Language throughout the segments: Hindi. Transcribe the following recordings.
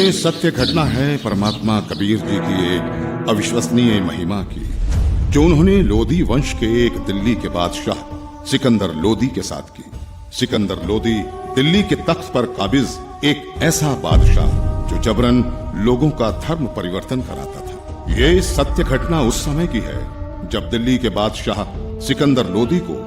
ये सत्य घटना है परमात्मा कबीर जी की एक अविश्वसनीय महिमा की, जो उन्होंने लोधी वंश के एक दिल्ली के बादशाह सिकंदर लोधी के साथ की। सिकंदर लोधी दिल्ली के तख्त पर काबिज एक ऐसा बादशाह जो जबरन लोगों का धर्म परिवर्तन कराता था। ये सत्य घटना उस समय की है जब दिल्ली के बादशाह सिकंदर लोधी को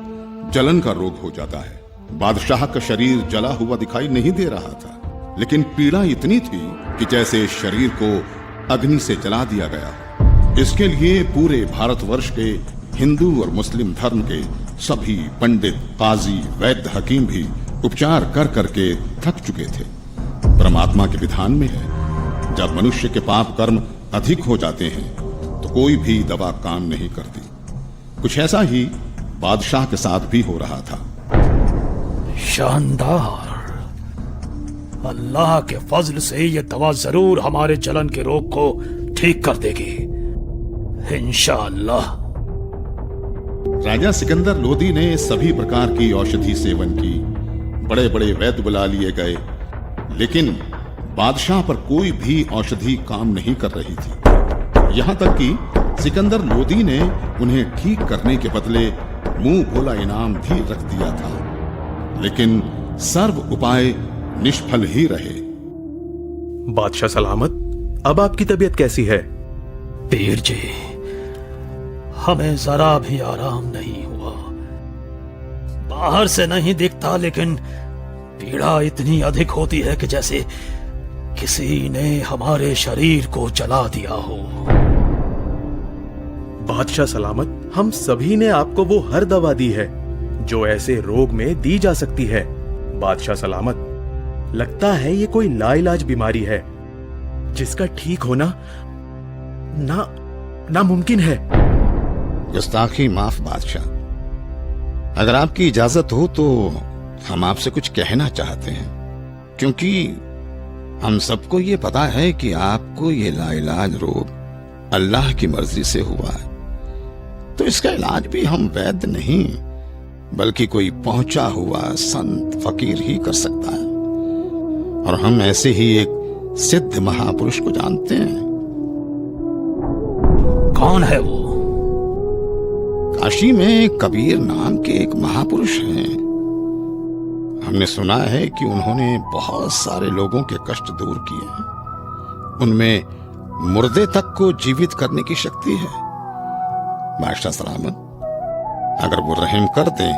जलन का रोग हो जाता है। बादशाह का शरीर जला हुआ दिखाई नहीं दे रहा था, लेकिन पीड़ा इतनी थी कि जैसे शरीर को अग्नि से जला दिया गया। इसके लिए पूरे भारतवर्ष के हिंदू और मुस्लिम धर्म के सभी पंडित, काजी, वैद्य, हकीम भी उपचार कर करके थक चुके थे। परमात्मा के विधान में है, जब मनुष्य के पाप कर्म अधिक हो जाते हैं तो कोई भी दवा काम नहीं करती। कुछ ऐसा ही बादशाह के साथ भी हो रहा था। शानदार। अल्लाह के फजल से ये दवा जरूर हमारे जलन के रोग को ठीक कर देगी, इंशाअल्लाह। राजा सिकंदर लोधी ने सभी प्रकार की औषधि सेवन की, बड़े बड़े वैद्य बुला लिए गए, लेकिन बादशाह पर कोई भी औषधि काम नहीं कर रही थी। यहां तक कि सिकंदर लोधी ने उन्हें ठीक करने के बदले मुंह बोला इनाम भी रख दिया था, लेकिन सर्व उपाय निष्फल ही रहे। बादशाह सलामत, अब आपकी तबीयत कैसी है? पीर जी, हमें जरा भी आराम नहीं हुआ। बाहर से नहीं दिखता, लेकिन पीड़ा इतनी अधिक होती है कि जैसे किसी ने हमारे शरीर को जला दिया हो। बादशाह सलामत, हम सभी ने आपको वो हर दवा दी है जो ऐसे रोग में दी जा सकती है। बादशाह सलामत, लगता है ये कोई लाइलाज बीमारी है जिसका ठीक होना नामुमकिन है। गुस्ताखी माफ बादशाह, अगर आपकी इजाजत हो तो हम आपसे कुछ कहना चाहते हैं, क्योंकि हम सबको ये पता है कि आपको ये लाइलाज रोग अल्लाह की मर्जी से हुआ है, तो इसका इलाज भी हम वैद्य नहीं बल्कि कोई पहुंचा हुआ संत फकीर ही कर सकता है। और हम ऐसे ही एक सिद्ध महापुरुष को जानते हैं। कौन है वो? काशी में कबीर नाम के एक महापुरुष हैं। हमने सुना है कि उन्होंने बहुत सारे लोगों के कष्ट दूर किए हैं। उनमें मुर्दे तक को जीवित करने की शक्ति है। बादशाह सलामत, अगर वो रहम कर दें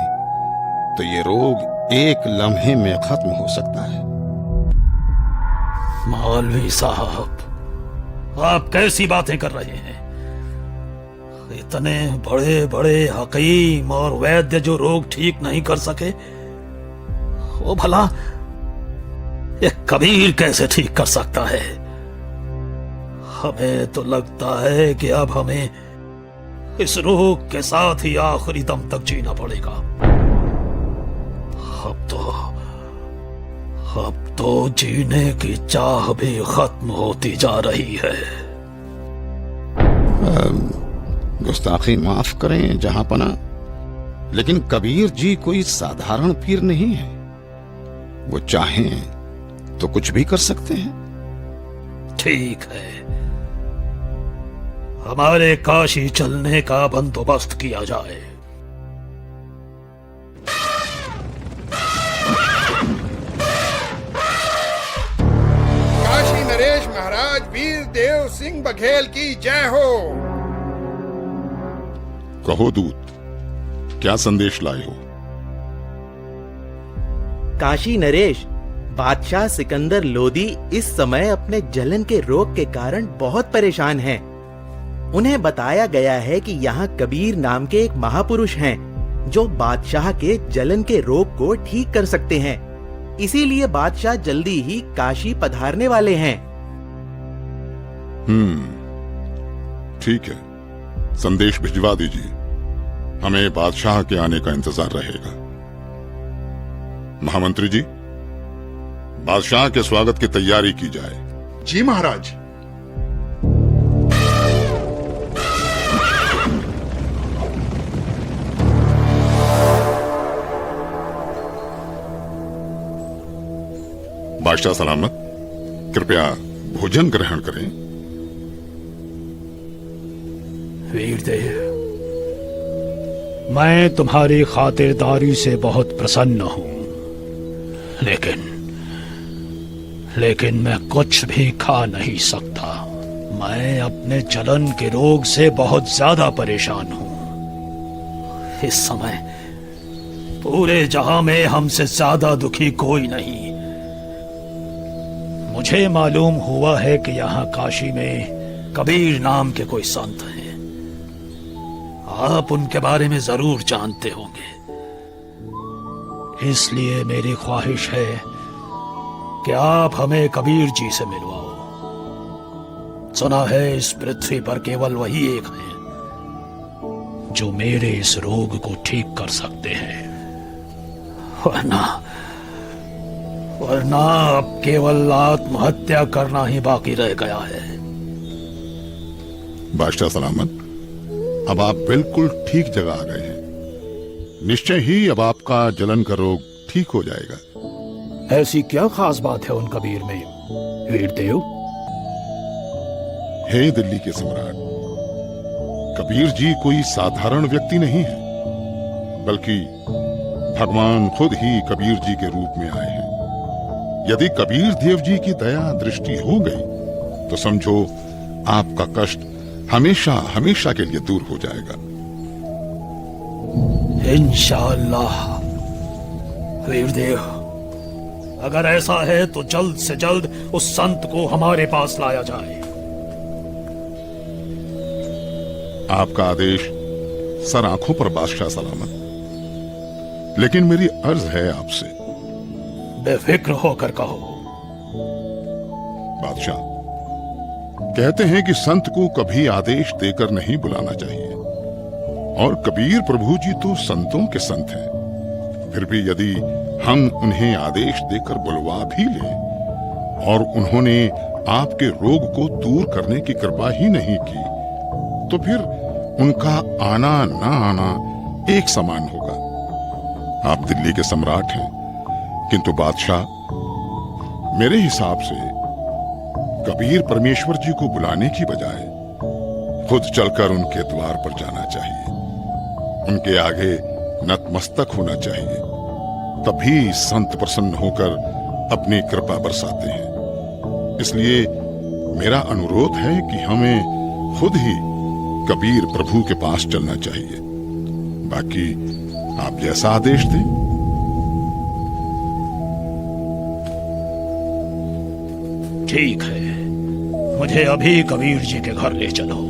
तो ये रोग एक लम्हे में खत्म हो सकता है। मौलवी साहब, आप कैसी बातें कर रहे हैं? इतने बड़े बड़े हकीम और वैद्य जो रोग ठीक नहीं कर सके, वो भला ये कबीर कैसे ठीक कर सकता है? हमें तो लगता है कि अब हमें इस रोग के साथ ही आखिरी दम तक जीना पड़ेगा। अब तो जीने की चाह भी खत्म होती जा रही है। गुस्ताखी माफ करें जहांपना, लेकिन कबीर जी कोई साधारण पीर नहीं है। वो चाहें तो कुछ भी कर सकते हैं। ठीक है, हमारे काशी चलने का बंदोबस्त किया जाए। काशी नरेश महाराज वीर देव सिंह बघेल की जय हो। कहो दूत, क्या संदेश लाए हो? काशी नरेश, बादशाह सिकंदर लोधी इस समय अपने जलन के रोग के कारण बहुत परेशान हैं। उन्हें बताया गया है कि यहाँ कबीर नाम के एक महापुरुष हैं जो बादशाह के जलन के रोग को ठीक कर सकते हैं। इसीलिए बादशाह जल्दी ही काशी पधारने वाले हैं। ठीक है, संदेश भिजवा दीजिए। हमें बादशाह के आने का इंतजार रहेगा। महामंत्री जी, बादशाह के स्वागत की तैयारी की जाए। जी महाराज। बादशाह सलामत, कृपया भोजन ग्रहण करें। वीरदेव, मैं तुम्हारी खातिरदारी से बहुत प्रसन्न हूं, लेकिन मैं कुछ भी खा नहीं सकता। मैं अपने जलन के रोग से बहुत ज्यादा परेशान हूं। इस समय पूरे जहां में हमसे ज्यादा दुखी कोई नहीं। मुझे मालूम हुआ है कि यहाँ काशी में कबीर नाम के कोई संत हैं। आप उनके बारे में जरूर जानते होंगे, इसलिए मेरी ख्वाहिश है कि आप हमें कबीर जी से मिलवाओ। सुना है इस पृथ्वी पर केवल वही एक हैं जो मेरे इस रोग को ठीक कर सकते हैं, वरना अब केवल आत्महत्या करना ही बाकी रह गया है। बादशाह सलामत, अब आप बिल्कुल ठीक जगह आ गए हैं। निश्चय ही अब आपका जलन का रोग ठीक हो जाएगा। ऐसी क्या खास बात है उन कबीर में, वीरदेव? हे दिल्ली के सम्राट, कबीर जी कोई साधारण व्यक्ति नहीं है, बल्कि भगवान खुद ही कबीर जी के रूप में आए हैं। यदि कबीर देव जी की दया दृष्टि हो गई तो समझो आपका कष्ट हमेशा हमेशा के लिए दूर हो जाएगा। इंशाअल्लाह। वीरदेव, अगर ऐसा है तो जल्द से जल्द उस संत को हमारे पास लाया जाए। आपका आदेश सर आंखों पर बादशाह सलामत। लेकिन मेरी अर्ज है आपसे। बेफिक्र होकर कहो। बादशाह, कहते हैं कि संत को कभी आदेश देकर नहीं बुलाना चाहिए, और कबीर प्रभु जी तो संतों के संत हैं। फिर भी यदि हम उन्हें आदेश देकर बुलवा भी लें और उन्होंने आपके रोग को दूर करने की कृपा ही नहीं की, तो फिर उनका आना ना आना एक समान होगा। आप दिल्ली के सम्राट हैं, किंतु बादशाह, मेरे हिसाब से कबीर परमेश्वर जी को बुलाने की बजाय खुद चलकर उनके द्वार पर जाना चाहिए, उनके आगे नतमस्तक होना चाहिए। तभी संत प्रसन्न होकर अपनी कृपा बरसाते हैं। इसलिए मेरा अनुरोध है कि हमें खुद ही कबीर प्रभु के पास चलना चाहिए। बाकी आप जैसा आदेश दें। ठीक है, मुझे अभी कबीर जी के घर ले चलो।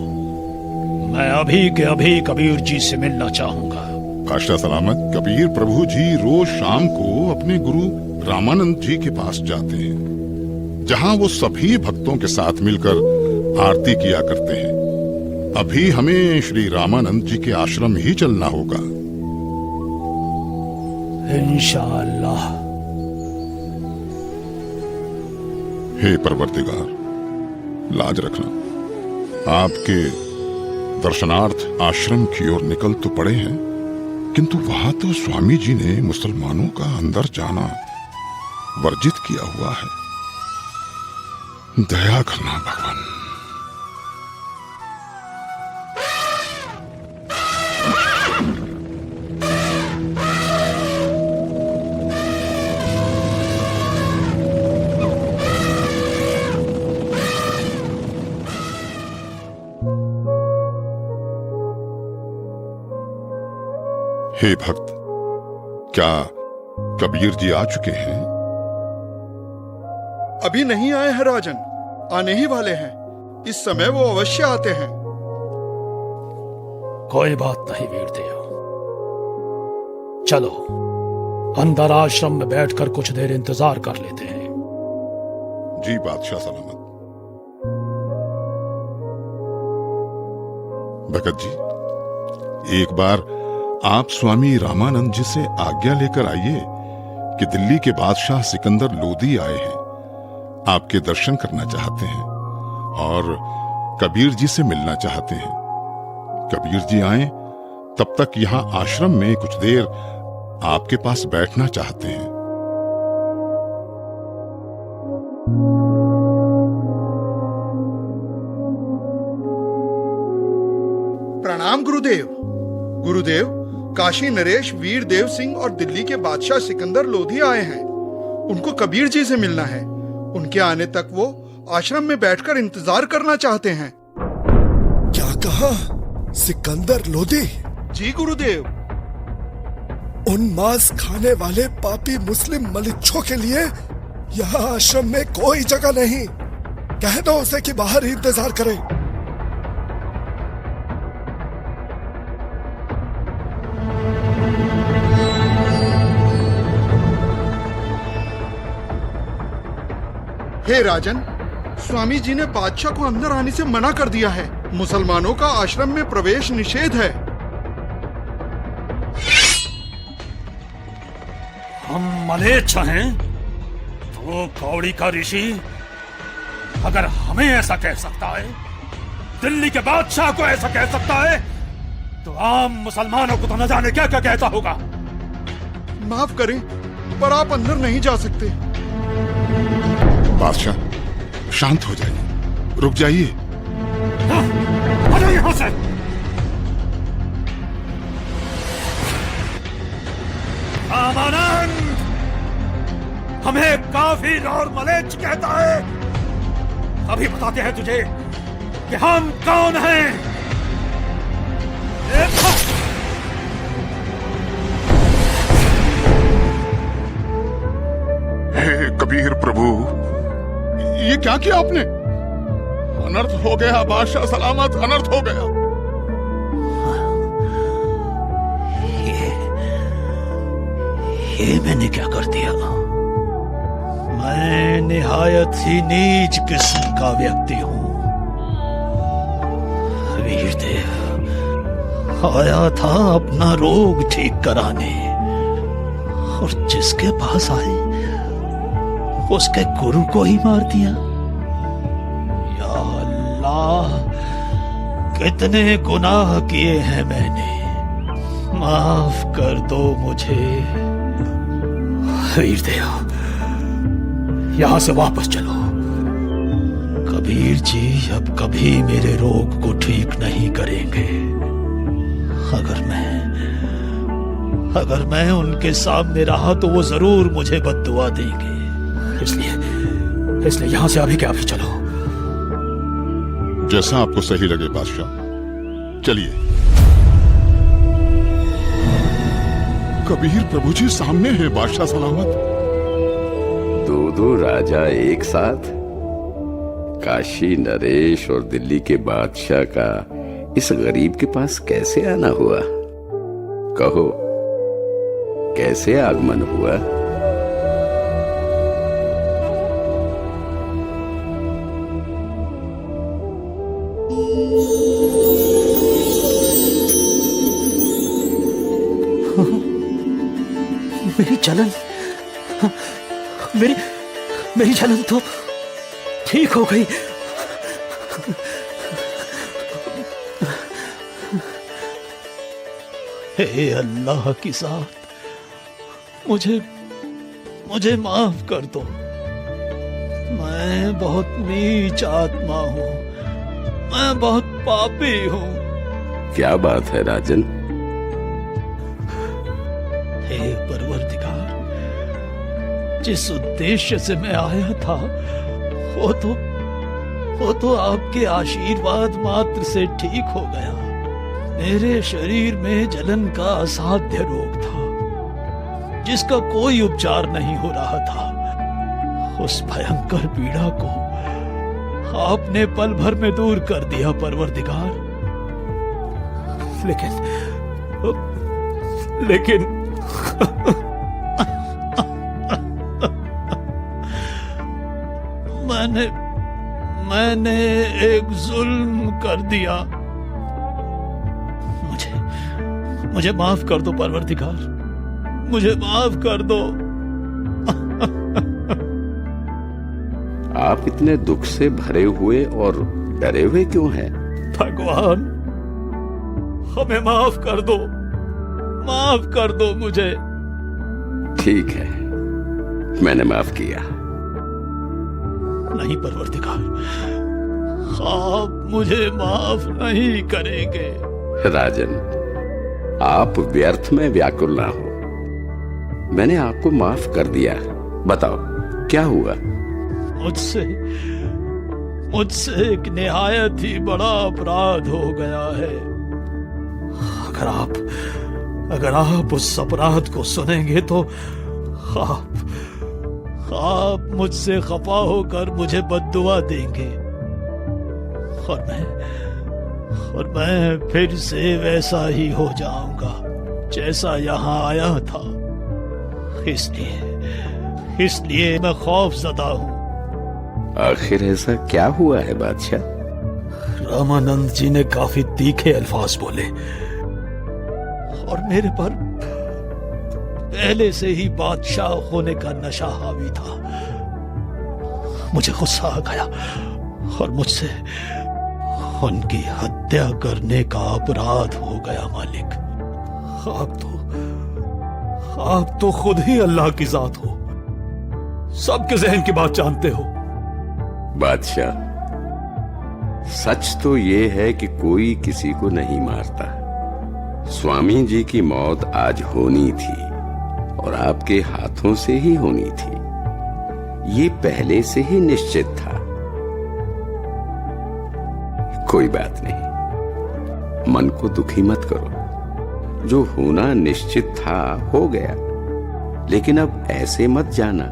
मैं अभी के अभी कबीर जी से मिलना चाहूंगा। बादशाह सलामत, कबीर प्रभु जी रोज शाम को अपने गुरु रामानंद जी के पास जाते हैं, जहां वो सभी भक्तों के साथ मिलकर आरती किया करते हैं। अभी हमें श्री रामानंद जी के आश्रम ही चलना होगा। इंशाअल्लाह। हे परवरदिगार, लाज रखना। आपके दर्शनार्थ आश्रम की ओर निकल तो पड़े हैं, किंतु वहां तो स्वामी जी ने मुसलमानों का अंदर जाना वर्जित किया हुआ है। दया करना भगवान। हे भक्त, क्या कबीर जी आ चुके हैं? अभी नहीं आए हैं राजन, आने ही वाले हैं। इस समय वो अवश्य आते हैं। कोई बात नहीं वीरदेव, चलो अंदर आश्रम में बैठकर कुछ देर इंतजार कर लेते हैं। जी बादशाह सलामत। भगत जी, एक बार आप स्वामी रामानंद जी से आज्ञा लेकर आइए कि दिल्ली के बादशाह सिकंदर लोदी आए हैं, आपके दर्शन करना चाहते हैं और कबीर जी से मिलना चाहते हैं। कबीर जी आए तब तक यहां आश्रम में कुछ देर आपके पास बैठना चाहते हैं। प्रणाम गुरुदेव। गुरुदेव, काशी नरेश वीर देव सिंह और दिल्ली के बादशाह सिकंदर लोधी आए हैं। उनको कबीर जी से मिलना है। उनके आने तक वो आश्रम में बैठकर इंतजार करना चाहते हैं। क्या कहा? सिकंदर लोधी? जी गुरुदेव। उन मांस खाने वाले पापी मुस्लिम मलिच्छों के लिए यहाँ आश्रम में कोई जगह नहीं। कह दो उसे कि बाहर ही इंतजार करे। हे राजन, स्वामी जी ने बादशाह को अंदर आने से मना कर दिया है। मुसलमानों का आश्रम में प्रवेश निषेध है। हम मलेच्छ हैं तो कौड़ी का ऋषि अगर हमें ऐसा कह सकता है, दिल्ली के बादशाह को ऐसा कह सकता है, तो आम मुसलमानों को तो न जाने क्या क्या कहता होगा। माफ करें, पर आप अंदर नहीं जा सकते। बादशाह, शांत हो जाइए, रुक जाइए। हटो यहां से। रामानंद हमें काफिर और मलेच्छ कहता है। अभी बताते हैं तुझे कि हम कौन हैं। हे कबीर प्रभु, ये क्या किया आपने? अनर्थ हो गया बादशाह सलामत, अनर्थ हो गया। ये मैंने क्या कर दिया? मैं निहायत ही नीच किस्म का व्यक्ति हूं। वीरदेव आया था अपना रोग ठीक कराने, और जिसके पास आए उसके गुरु को ही मार दिया। या अल्लाह, कितने गुनाह किए हैं मैंने, माफ कर दो मुझे। वीरदेव, यहां से वापस चलो। कबीर जी अब कभी मेरे रोग को ठीक नहीं करेंगे। अगर मैं उनके सामने रहा तो वो जरूर मुझे बद्दुआ देंगे। इसलिए यहां से अभी के अभी चलो। जैसा आपको सही लगे बादशाह, चलिए। कबीर प्रभु जी सामने है बादशाह सलामत। दो राजा एक साथ? काशी नरेश और दिल्ली के बादशाह का इस गरीब के पास कैसे आना हुआ? कहो, कैसे आगमन हुआ? मेरी जलन, मेरी जलन तो ठीक हो गई। हे अल्लाह की साथ, मुझे माफ कर दो। मैं बहुत नीच आत्मा हूं, मैं बहुत पापी हूं। क्या बात है राजन? हे परवरदिगार, जिस उद्देश्य से मैं आया था वो तो आपके आशीर्वाद मात्र से ठीक हो गया। मेरे शरीर में जलन का असाध्य रोग था, जिसका कोई उपचार नहीं हो रहा था। उस भयंकर पीड़ा को आपने पल भर में दूर कर दिया परवरदिगार। लेकिन मैंने एक जुल्म कर दिया। मुझे माफ कर दो परवरदिगार, मुझे माफ कर दो। आप इतने दुख से भरे हुए और डरे हुए क्यों हैं? भगवान, हमें माफ कर दो मुझे। ठीक है, मैंने माफ किया। नहीं परवरदिगार, आप मुझे माफ नहीं करेंगे। राजन, आप व्यर्थ में व्याकुल ना हो। मैंने आपको माफ कर दिया। बताओ क्या हुआ? मुझसे एक निहायत ही बड़ा अपराध हो गया है। अगर आप उस अपराध को सुनेंगे तो आप मुझसे खफा होकर मुझे बद्दुआ देंगे और मैं फिर से वैसा ही हो जाऊंगा जैसा यहाँ आया था। इसलिए मैं खौफजदा हूँ। आखिर ऐसा क्या हुआ है बादशाह? रामानंद जी ने काफी तीखे अल्फाज बोले और मेरे पर पहले से ही बादशाह होने का नशा हावी था। मुझे गुस्सा आ गया और मुझसे उनकी हत्या करने का अपराध हो गया। मालिक, आप तो खुद ही अल्लाह की जात हो, सबके जहन की बात जानते हो। बादशाह, सच तो ये है कि कोई किसी को नहीं मारता। स्वामी जी की मौत आज होनी थी और आपके हाथों से ही होनी थी, ये पहले से ही निश्चित था। कोई बात नहीं, मन को दुखी मत करो। जो होना निश्चित था हो गया, लेकिन अब ऐसे मत जाना।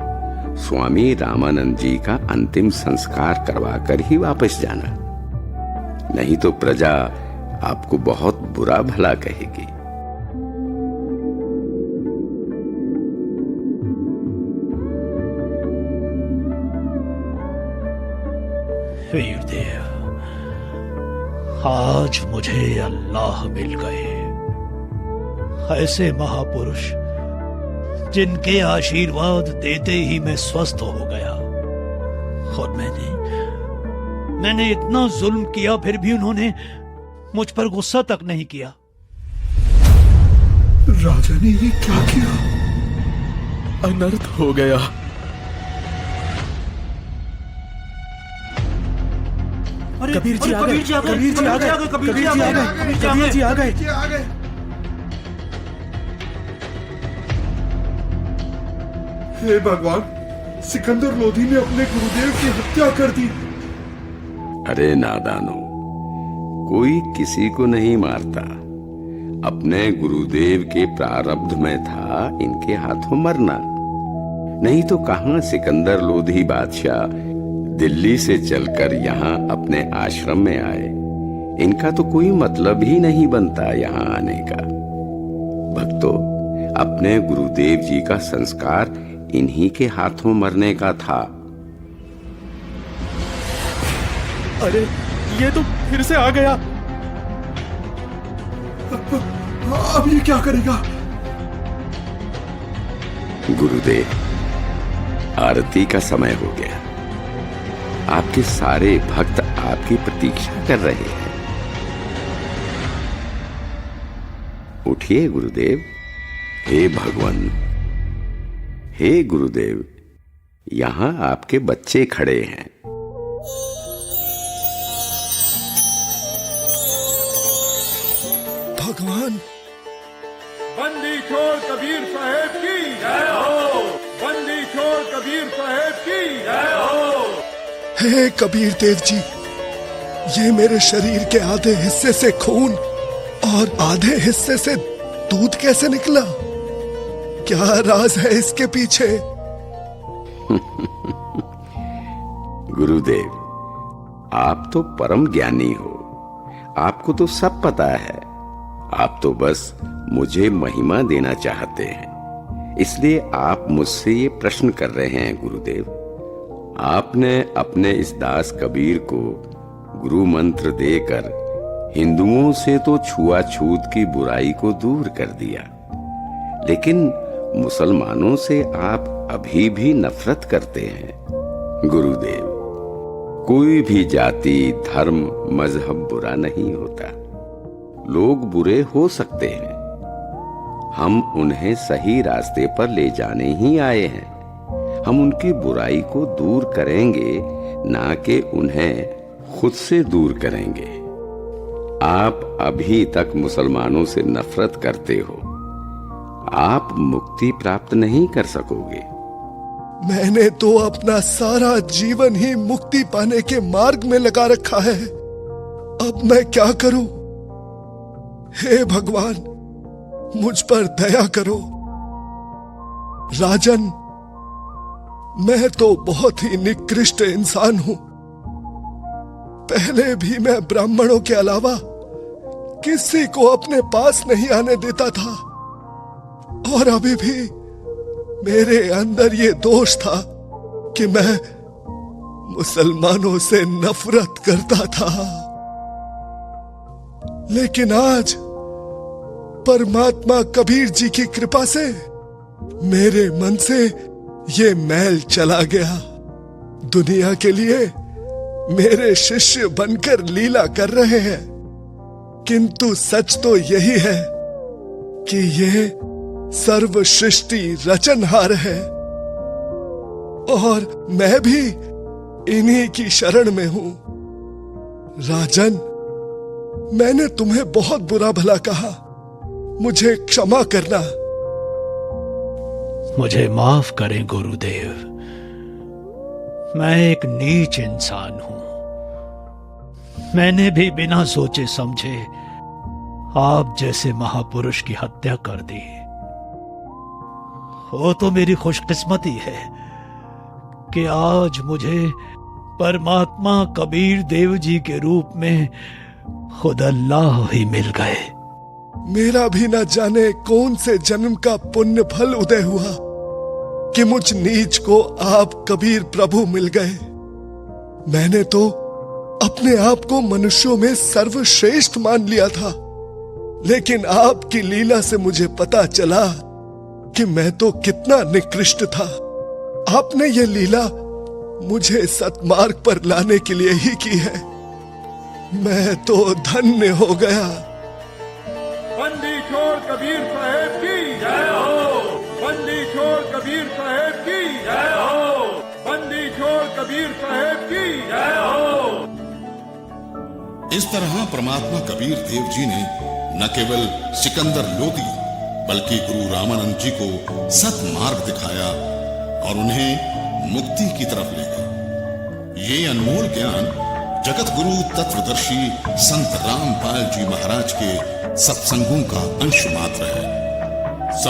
स्वामी रामानंद जी का अंतिम संस्कार करवाकर ही वापस जाना, नहीं तो प्रजा आपको बहुत बुरा भला कहेगी। वीरदेव, आज मुझे अल्लाह मिल गए, ऐसे महापुरुष जिनके आशीर्वाद देते ही मैं स्वस्थ हो गया। और मैंने इतना जुल्म किया, फिर भी उन्होंने मुझ पर गुस्सा तक नहीं किया। राजा ने ये क्या किया? अनर्थ हो गया। कबीर जी आ गए। कबीर जी आ गए। कबीर जी आ गए। कबीर जी आ गए। हे भगवान, सिकंदर लोधी ने अपने गुरुदेव की हत्या कर दी। अरे नादानो, कोई किसी को नहीं मारता। अपने गुरुदेव के प्रारब्ध में था इनके हाथों मरना, नहीं तो कहां सिकंदर लोधी बादशाह दिल्ली से चलकर यहाँ अपने आश्रम में आए। इनका तो कोई मतलब ही नहीं बनता यहाँ आने का। भक्तों, अपने गुरुदेव जी का संस्कार इन्हीं के हाथों मरने का था। अरे, ये तो फिर से आ गया। अब ये क्या करेगा? गुरुदेव, आरती का समय हो गया। आपके सारे भक्त आपकी प्रतीक्षा कर रहे हैं। उठिए गुरुदेव। हे भगवान, हे गुरुदेव, यहां आपके बच्चे खड़े हैं। भगवान, बंदी छोड़ कबीर साहेब की जय हो। बंदी छोड़ कबीर साहेब की जय हो। हे कबीर देव जी, ये मेरे शरीर के आधे हिस्से से खून और आधे हिस्से से दूध कैसे निकला? क्या राज है इसके पीछे? गुरुदेव, आप तो परम ज्ञानी हो, आपको तो सब पता है। आप तो बस मुझे महिमा देना चाहते हैं, इसलिए आप मुझसे ये प्रश्न कर रहे हैं। गुरुदेव, आपने अपने इस दास कबीर को गुरु मंत्र देकर हिंदुओं से तो छुआछूत की बुराई को दूर कर दिया, लेकिन मुसलमानों से आप अभी भी नफरत करते हैं। गुरुदेव, कोई भी जाति, धर्म, मजहब बुरा नहीं होता। लोग बुरे हो सकते हैं, हम उन्हें सही रास्ते पर ले जाने ही आए हैं। हम उनकी बुराई को दूर करेंगे, ना कि उन्हें खुद से दूर करेंगे। आप अभी तक मुसलमानों से नफरत करते हो, आप मुक्ति प्राप्त नहीं कर सकोगे। मैंने तो अपना सारा जीवन ही मुक्ति पाने के मार्ग में लगा रखा है। अब मैं क्या करूं? हे भगवान, मुझ पर दया करो। राजन, मैं तो बहुत ही निकृष्ट इंसान हूं। पहले भी मैं ब्राह्मणों के अलावा किसी को अपने पास नहीं आने देता था, और अभी भी मेरे अंदर ये दोष था कि मैं मुसलमानों से नफरत करता था। लेकिन आज परमात्मा कबीर जी की कृपा से मेरे मन से ये मैल चला गया। दुनिया के लिए मेरे शिष्य बनकर लीला कर रहे हैं, किंतु सच तो यही है कि ये सर्व सृष्टि रचनहार है, और मैं भी इन्हीं की शरण में हूं। राजन, मैंने तुम्हें बहुत बुरा भला कहा, मुझे क्षमा करना। मुझे माफ करें गुरुदेव, मैं एक नीच इंसान हूं। मैंने भी बिना सोचे समझे आप जैसे महापुरुष की हत्या कर दी। वो तो मेरी खुशकिस्मती है कि आज मुझे परमात्मा कबीर देव जी के रूप में खुद अल्लाह ही मिल गए। मेरा भी न जाने कौन से जन्म का पुण्य फल उदय हुआ कि मुझ नीच को आप कबीर प्रभु मिल गए। मैंने तो अपने आप को मनुष्यों में सर्वश्रेष्ठ मान लिया था, लेकिन आपकी लीला से मुझे पता चला कि मैं तो कितना निकृष्ट था। आपने ये लीला मुझे सतमार्ग पर लाने के लिए ही की है। मैं तो धन्य हो गया। बंदी छोड़ कबीर साहेब की जय हो। बंदी छोड़ कबीर साहेब की जय हो। बंदी छोड़ कबीर साहेब की जय हो। इस तरह परमात्मा कबीर देव जी ने न केवल सिकंदर लोदी बल्कि गुरु रामानंद जी को सतमार्ग दिखाया और उन्हें मुक्ति की तरफ ले गए। ये अनमोल ज्ञान जगत गुरु तत्वदर्शी संत रामपाल जी महाराज के सत्संगों का अंश मात्र है।